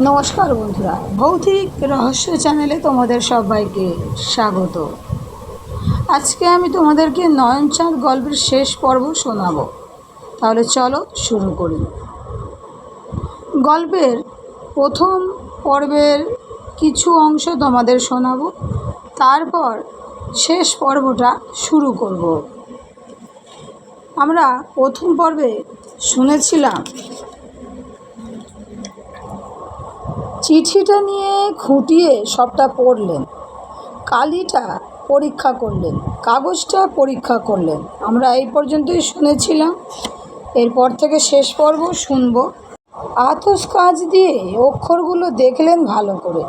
নমস্কার বন্ধুরা, ভৌতিক রহস্য চ্যানেলে তোমাদের সবাইকে স্বাগত। আজকে আমি তোমাদেরকে নয়নচাঁদ গল্পের শেষ পর্ব শোনাবো। তাহলে চলো শুরু করি। গল্পের প্রথম পর্বের কিছু অংশ তোমাদের শোনাবো, তারপর শেষ পর্বটা শুরু করব। আমরা প্রথম পর্বে শুনেছিলাম চিঠিটা নিয়ে খুঁটিয়ে সবটা পড়লেন, কালিটা পরীক্ষা করলেন, কাগজটা পরীক্ষা করলেন। আমরা এই পর্যন্তই শুনেছিলাম। এরপর থেকে শেষ পর্ব শুনব। আতস কাঁচ দিয়ে অক্ষরগুলো দেখলেন ভালো করে,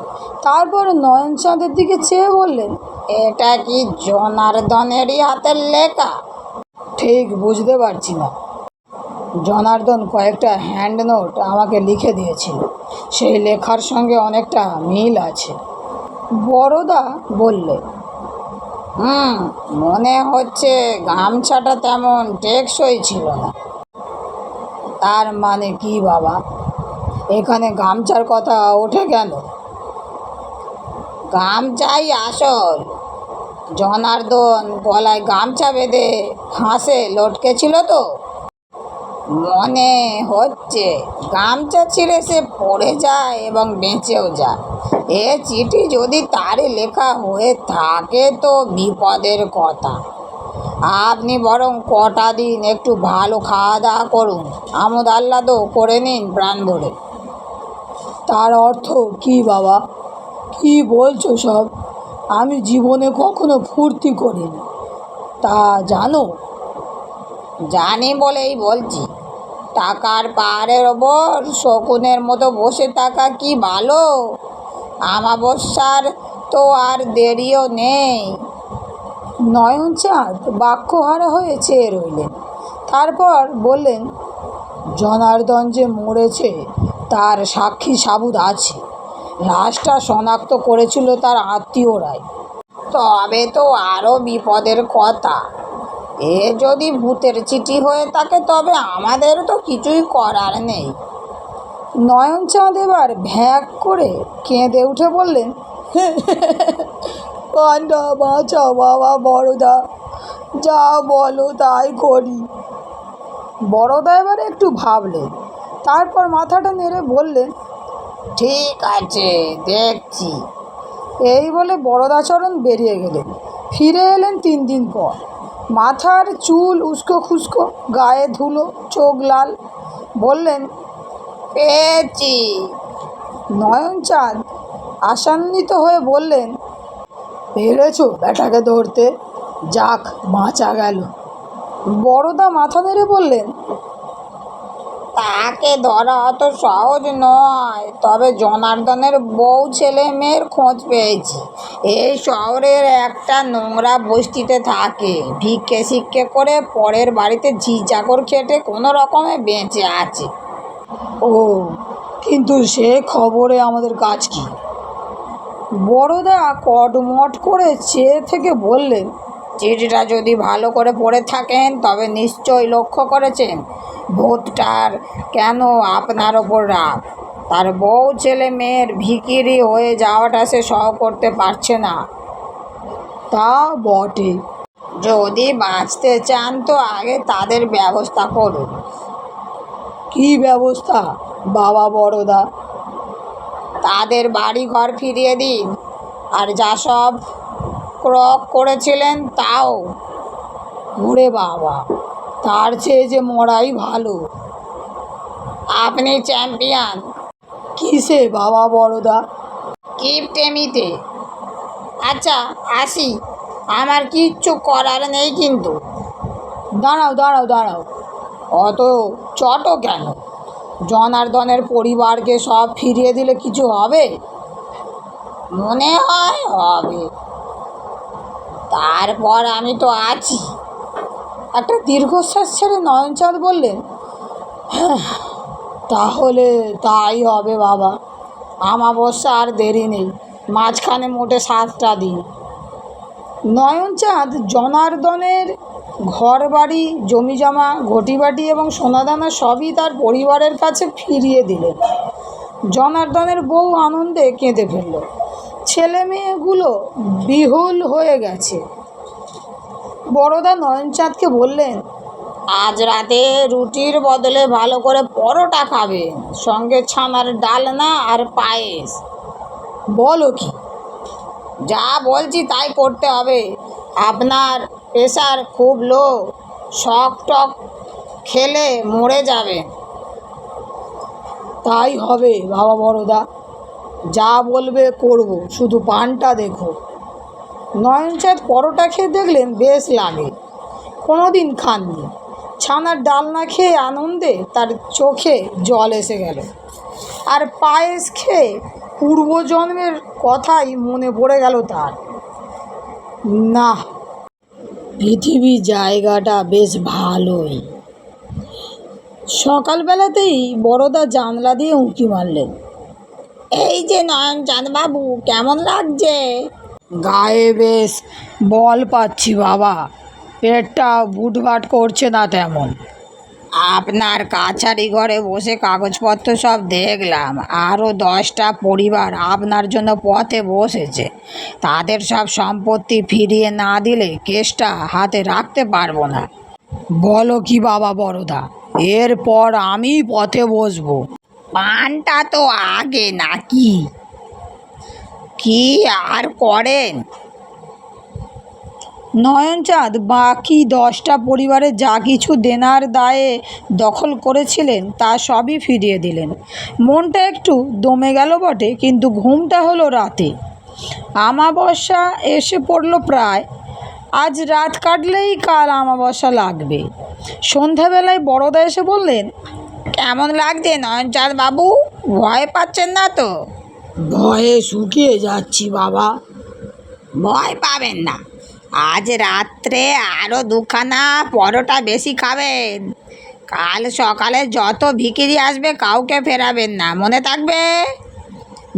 তারপর নয়নচাঁদের দিকে চেয়ে বললেন, এটা কি জনার্দনেরই হাতের লেখা? ঠিক বুঝতে পারছি না। জনার্দন কয়েকটা হ্যান্ড নোট আমাকে লিখে দিয়েছিল, সেই লেখার সঙ্গে অনেকটা মিল আছে। বড়দা বললে, মনে হচ্ছে গামছাটা তেমন টেকসই ছিল না। তার মানে কি বাবা? এখানে গামছার কথা ওঠে কেন? গামছাই আসল। জনার্দন গলায় গামছা বেঁধে হাঁসে লটকেছিল তো, মনে হচ্ছে গামছা ছিঁড়ে সে পড়ে যায় এবং বেঁচেও যায়। এ চিঠি যদি তারই লেখা হয়ে থাকে তো বিপদের কথা। আপনি বরং কটা দিন একটু ভালো খাওয়া দাওয়া করুন, আমোদ আহ্লাদও করে নিন প্রাণ ভরে। তার অর্থ কি বাবা? কি বলছো সব? আমি জীবনে কখনো ফুর্তি করিনি, তা জানো? জানি বলেই বলছি। টাকার পাহাড়ের ওপর শকুনের মতো বসে থাকা কি ভালো? আমাবস্যার তো আর দেরিও নেই। নয়নচাঁদ বাক্যহারা হয়ে চেয়ে রইলেন। তারপর বললেন, জনার্দন যে মরেছে তার সাক্ষী সাবুত আছে। লাশটা শনাক্ত করেছিল তার আত্মীয়রাই। তবে তো আরও বিপদের কথা। এ যদি ভূতের চিঠি হয়ে থাকে তবে আমাদের তো কিছুই করার নেই। নয়নচাঁদ এবার ভ্যাক করে কেঁদে উঠে বললেন, পান্ডা বাঁচাও বাবা বড়দা, যা বলো তাই করি। বড়দা এবার একটু ভাবলেন, তারপর মাথাটা নেড়ে বললেন, ঠিক আছে, দেখছি। এই বলে বরদাচরণ বেরিয়ে গেলেন। ফিরে এলেন 3 দিন পর। মাথার চুল উস্কো খুস্কো, গায়ে ধুলো, চোখ লাল। বললেন, পেয়েছি। নয়নচাঁদ আশান্বিত হয়ে বললেন, পেরেছো ব্যাটাকে ধরতে? যাক, বাঁচা গেল। বড়দা মাথা নেড়ে বললেন, তাকে ধরা অত সহজ নয়, তবে জনার্দনের বউ ছেলে মেয়ের খোঁজ পেয়েছি। এই শহরের একটা নোংরা বস্তিতে থাকে, ভিক্ষে শিক্ষে করে পরের বাড়িতে ঝি চাকর খেটে কোনো রকমে বেঁচে আছে। ও, কিন্তু সে খবরে আমাদের কাজ কি? বড়দা কটমট করে চেয়ে থেকে বললেন, চিঠিটা যদি ভালো করে পড়ে থাকেন তবে নিশ্চয়ই লক্ষ্য করেছেন ভূতটার কেন আপনার ওপর রাগ। তার বউ ছেলে মেয়ের ভিখিরি হয়ে যাওয়াটা সে সহ করতে পারছে না। তা বটে। যদি বাঁচতে চান তো আগে তাদের ব্যবস্থা করুন। কি ব্যবস্থা বাবা বড়দা? তাদের বাড়ি ঘর ফিরিয়ে দিন, আর যা সব ক্রয় করেছিলেন তাও। ওরে বাবা, তার চেয়ে যে মরাই ভালো। আপনি চ্যাম্পিয়ন। কিসে বাবা বড়দা? কিপটেমিতে। আচ্ছা, আসি, আমার কিচ্ছু করার নেই কিন্তু। দাঁড়াও দাঁড়াও দাঁড়াও, অত চটো কেন? জনার্দনের পরিবারকে সব ফিরিয়ে দিলে কিছু হবে? মনে হয় হবে। তারপর আমি তো আছি। একটা দীর্ঘশ্বাস ছেড়ে নয়নচাঁদ বললেন, তাহলে তাই হবে বাবা। আমাবস্যা আর দেরি নেই, মাঝখানে মোটে 7টা দিন। নয়নচাঁদ জনার্দনের ঘর বাড়ি, জমিজমা, ঘটিবাটি এবং সোনাদানা সবই তার পরিবারের কাছে ফিরিয়ে দিলেন। জনার্দনের বউ আনন্দে কেঁদে ফেলল। ছেলে মেয়েগুলো বিহুল হয়ে গেছে। বড়দা নয়নচাঁদকে বললেন, আজ রাতে রুটির বদলে ভালো করে পরোটা খাবেন, সঙ্গে ছানার ডালনা আর পায়েস। বলো কি? যা বলছি তাই করতে হবে। আপনার প্রেশার খুব লো, শক টক খেলে মরে যাবে। তাই হবে বাবা বড়দা, যা বলবে করব, শুধু পানটা দেখো। নয়নচাঁদ পরোটা খেয়ে দেখলেন বেশ লাগে, কোনো দিন খাননি। ছানার ডালনা খেয়ে আনন্দে তার চোখে জল এসে গেল। আর পায়েস খেয়ে পূর্বজন্মের কথাই মনে পড়ে গেল তার। না, পৃথিবী জায়গাটা বেশ ভালোই। সকালবেলাতেই বড়দা জানলা দিয়ে উঁকি মারলেন। এই যে নয়নচাঁদ বাবু, কেমন লাগছে? গায়ে বেশ বল পাচ্ছি বাবা, পেটটা বুটভাট করছে না তেমন। আপনার কাছারি ঘরে বসে কাগজপত্র সব দেখলাম, আরও 10টা পরিবার আপনার জন্য পথে বসেছে। তাদের সব সম্পত্তি ফিরিয়ে না দিলে কেসটা হাতে রাখতে পারবো না। বলো কি বাবা বড়দা, এরপর আমি পথে বসবো? পানটা তো আগে নাকি, কি আর করেন? নয়নচাঁদ বাকি 10টা পরিবারের যা কিছু দেনার দায়ে দখল করেছিলেন তা সবই ফিরিয়ে দিলেন। মনটা একটু দমে গেল বটে, কিন্তু ঘুমটা হলো রাতে। আমাবস্যা এসে পড়ল প্রায়। আজ রাত কাটলেই কাল আমাবস্যা লাগবে। সন্ধ্যাবেলায় বড়দা এসে বললেন, কেমন লাগছে নয়নচাঁদ বাবু? ভয় পাচ্ছেন না তো? ভয়ে শুকিয়ে যাচ্ছি বাবা। ভয় পাবেন না, আজ রাত্রে আরও 2খানা পরোটা বেশি খাবেন। কাল সকালে যত ভিখিরি আসবে কাউকে ফেরাবেন না, মনে থাকবে।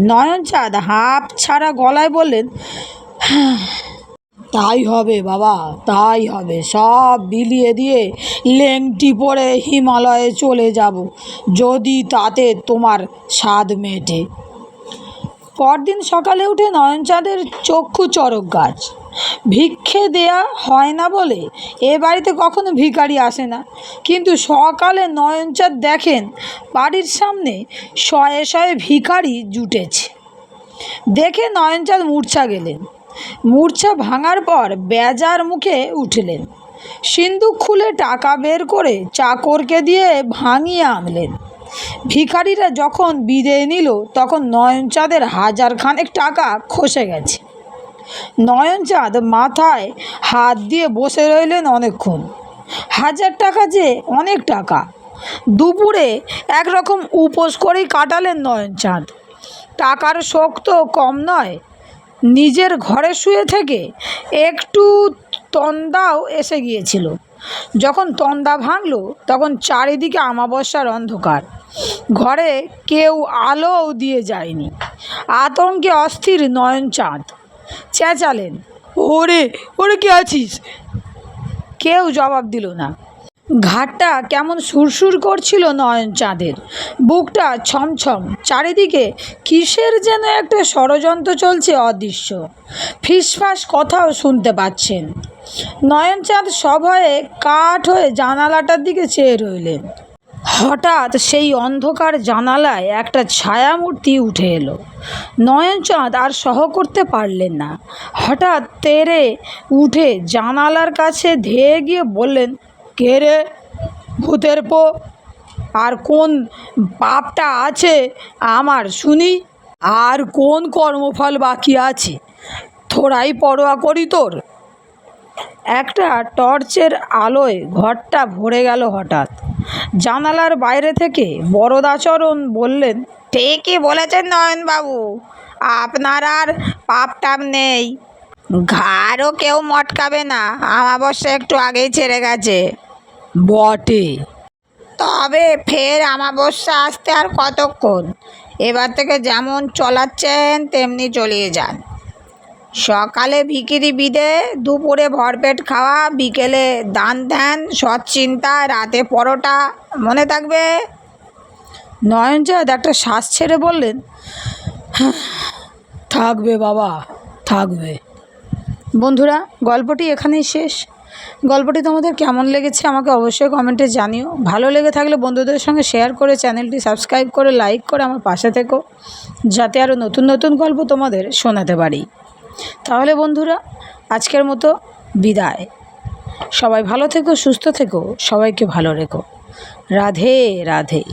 নয়নচাঁদ হাঁপ ছাড়া গলায় বললেন, তাই হবে বাবা, তাই হবে। সব বিলিয়ে দিয়ে লেংটি পরে হিমালয়ে চলে যাব, যদি তাতে তোমার স্বাদ মেটে। পরদিন সকালে উঠে নয়নচাঁদের চক্ষু চড়ক গাছ। ভিক্ষে দেয়া হয় না বলে এ বাড়িতে কখনো ভিখারি আসে না, কিন্তু সকালে নয়নচাঁদ দেখেন বাড়ির সামনে শয়ে শয়ে ভিখারি জুটেছে। দেখে নয়নচাঁদ মূর্ছা গেলেন। মূর্ছা ভাঙার পর বেজার মুখে উঠলেন। সিন্দুক খুলে টাকা বের করে চাকরকে দিয়ে ভাঙিয়ে আনলেন। ভিখারিরা যখন বিদায় নিল তখন নয়নচাঁদের 1000 খানেক টাকা খসে গেছে। নয়নচাঁদ মাথায় হাত দিয়ে বসে রইলেন অনেকক্ষণ। 1000 টাকা যে অনেক টাকা। দুপুরে একরকম উপোস করেই কাটালেন নয়নচাঁদ। টাকার শোক তো কম নয়। নিজের ঘরে শুয়ে থেকে একটু তন্দাও এসে গিয়েছিল। যখন তন্দা ভাঙল তখন চারিদিকে আমাবস্যার অন্ধকার। ঘরে কেউ আলোও দিয়ে যায়নি। আতঙ্কে অস্থির নয়নচাঁদ চেঁচালেন, ওরে ওরে, কে আছিস? কেউ জবাব দিল না। ঘাটটা কেমন সুরসুর করছিল নয়নচাঁদের, বুকটা ছমছম। চারিদিকে কিসের যেন একটা ষড়যন্ত্র চলছে অদৃশ্য। ফিসফাস কথাও শুনতে পাচ্ছেন। নয়নচাঁদ সভয়ে কাঠ হয়ে জানালাটার দিকে চেয়ে রইলেন। হঠাৎ সেই অন্ধকার জানালায় একটা ছায়ামূর্তি উঠে এলো। নয়নচাঁদ আর সহ করতে পারলেন না। হঠাৎ তেড়ে উঠে জানালার কাছে ধেয়ে গিয়ে বললেন, কে রে ভূতের পো? আর কোন পাপটা আছে আমার শুনি? আর কোন কর্মফল বাকি আছে? থোড়াই পরোয়া করি তোর? একটা টর্চের আলোয় ঘরটা ভরে গেল। হঠাৎ জানালার বাইরে থেকে বরদাচরণ বললেন, ঠিকই বলেছেন নয়নবাবু, আপনার আর পাপ টাপ নেই। ঘাড়ও কেউ মটকাবে না, আমাবস্যা একটু আগেই ছেড়ে গেছে। বটে, তবে ফের আমাবস্যা আসতে আর কতক্ষণ? এবার থেকে যেমন চলাচ্ছেন তেমনি চলিয়ে যান। সকালে ভিখিরি বিদে, দুপুরে ভরপেট খাওয়া, বিকেলে দান ধ্যান, সৎ চিন্তা, রাতে পরোটা, মনে থাকবে। নয়নচাঁদ একটা শ্বাস ছেড়ে বললেন, থাকবে বাবা, থাকবে। বন্ধুরা, গল্পটি এখানেই শেষ। গল্পটি তোমাদের কেমন লেগেছে আমাকে অবশ্যই কমেন্টে জানিও। ভালো লেগে থাকলে বন্ধুদের সঙ্গে শেয়ার করে চ্যানেলটি সাবস্ক্রাইব করে লাইক করে আমার পাশে থেকো, যাতে আরও নতুন নতুন গল্প তোমাদের শোনাতে পারি। তাহলে বন্ধুরা, আজকের মতো বিদায়। সবাই ভালো থেকো, সুস্থ থেকো, সবাইকে ভালো রেখো। রাধে রাধে।